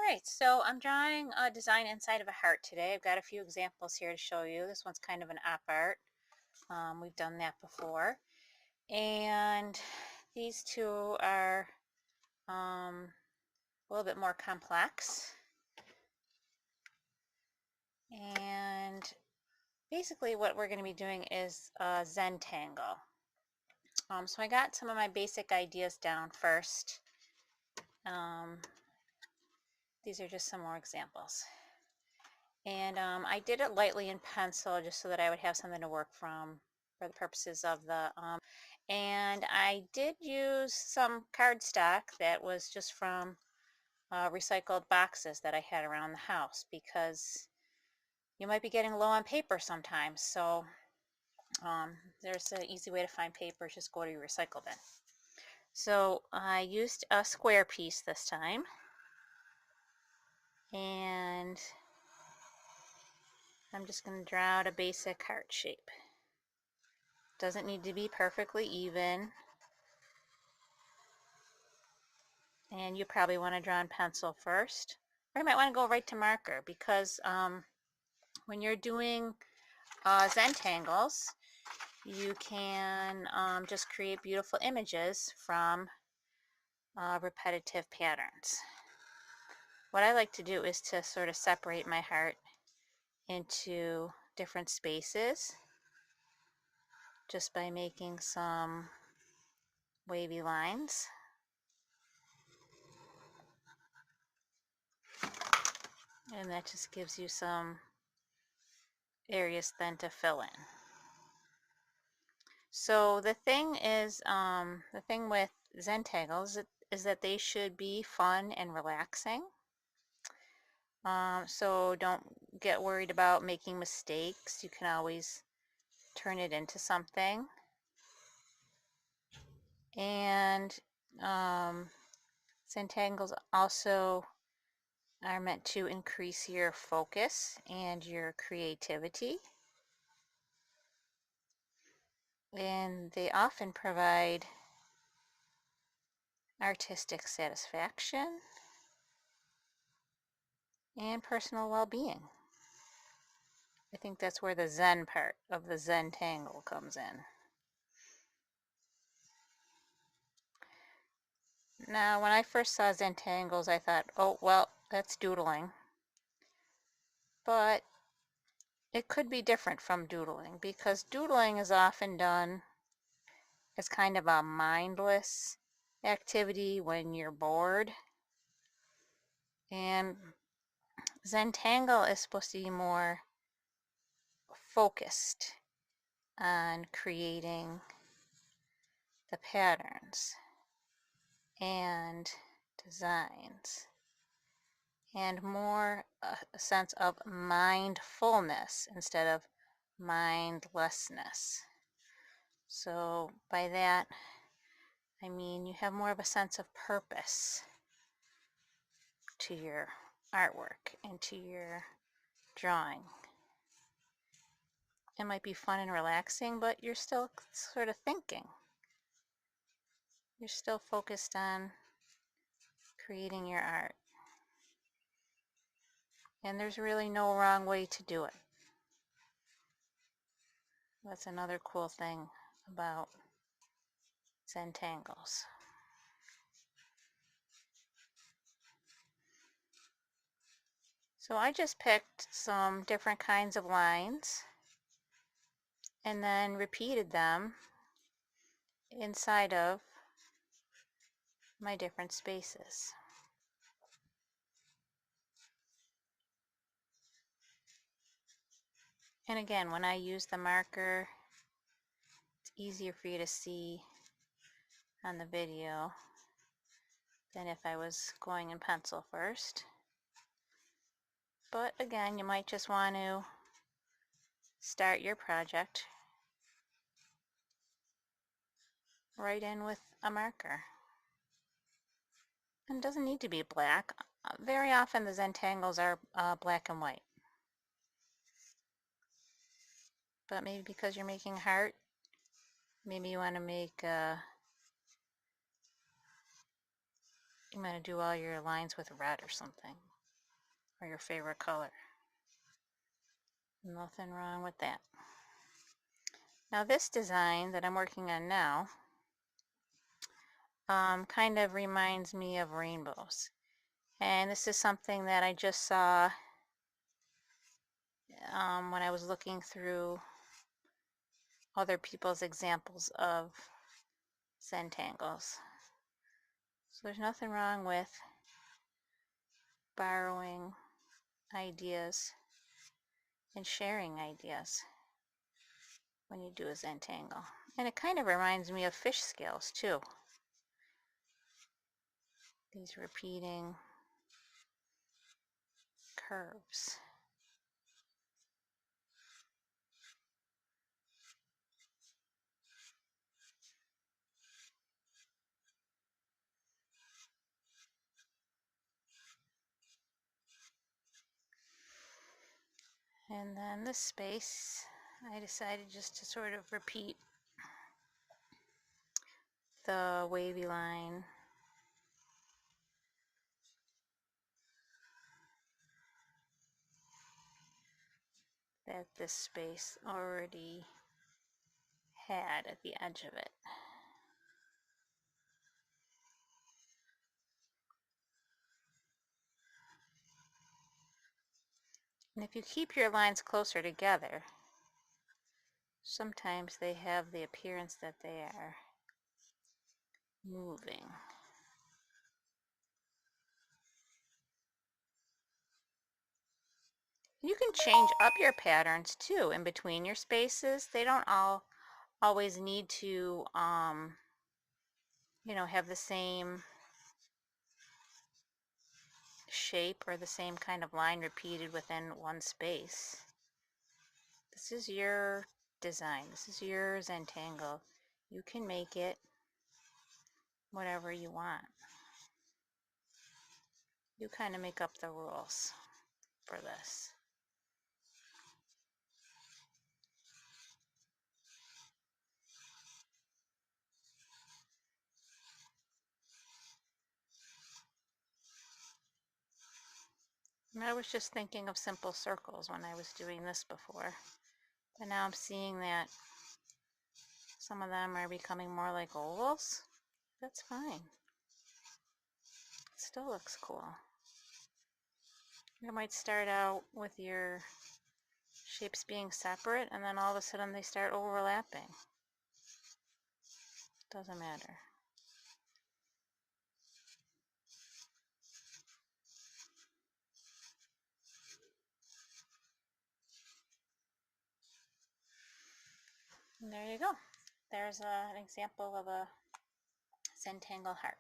Alright, so I'm drawing a design inside of a heart today. I've got a few examples here to show you. This one's kind of an op art. We've done that before. And these two are a little bit more complex. And basically what we're going to be doing is a zentangle. So I got some of my basic ideas down first. These are just some more examples. And I did it lightly in pencil just so that I would have something to work from for the purposes of the and I did use some cardstock that was just from recycled boxes that I had around the house, because you might be getting low on paper sometimes. So there's an easy way to find paper. Just go to your recycle bin. So I used a square piece this time, and I'm just going to draw out a basic heart shape. Doesn't need to be perfectly even. And you probably want to draw in pencil first. Or you might want to go right to marker, because when you're doing zentangles, you can just create beautiful images from repetitive patterns. What I like to do is to sort of separate my heart into different spaces just by making some wavy lines. And that just gives you some areas then to fill in. So the thing is, the thing with zentangles is that they should be fun and relaxing. So don't get worried about making mistakes. You can always turn it into something. And zentangles also are meant to increase your focus and your creativity. And they often provide artistic satisfaction and personal well-being. I think that's where the Zen part of the zentangle comes in. Now, when I first saw zentangles, I thought, oh, well, that's doodling. But it could be different from doodling, because doodling is often done as kind of a mindless activity when you're bored. And zentangle is supposed to be more focused on creating the patterns and designs, and more a sense of mindfulness instead of mindlessness. So by that, I mean you have more of a sense of purpose to your artwork and to your drawing. It might be fun and relaxing, but you're still sort of thinking. You're still focused on creating your art. And there's really no wrong way to do it. That's another cool thing about zentangles. So I just picked some different kinds of lines and then repeated them inside of my different spaces. And again, when I use the marker, it's easier for you to see on the video than if I was going in pencil first. But again, you might just want to start your project right in with a marker. And it doesn't need to be black. Very often the zentangles are black and white. But maybe because you're making a heart, maybe you want to make you want to do all your lines with red or something. or your favorite color. Nothing wrong with that. Now this design that I'm working on now kind of reminds me of rainbows. And this is something that I just saw when I was looking through other people's examples of zentangles. So there's nothing wrong with borrowing ideas and sharing ideas when you do a zentangle. And it kind of reminds me of fish scales too. These repeating curves. And then this space, I decided just to sort of repeat the wavy line that this space already had at the edge of it. And if you keep your lines closer together, sometimes they have the appearance that they are moving. You can change up your patterns too in between your spaces. They don't all always need to, have the same shape or the same kind of line repeated within one space. This is your design. This is your zentangle. You can make it whatever you want. You kind of make up the rules for this. And I was just thinking of simple circles when I was doing this before. But now I'm seeing that some of them are becoming more like ovals. That's fine. It still looks cool. You might start out with your shapes being separate and then all of a sudden they start overlapping. Doesn't matter. And there you go. There's an example of a zentangle heart.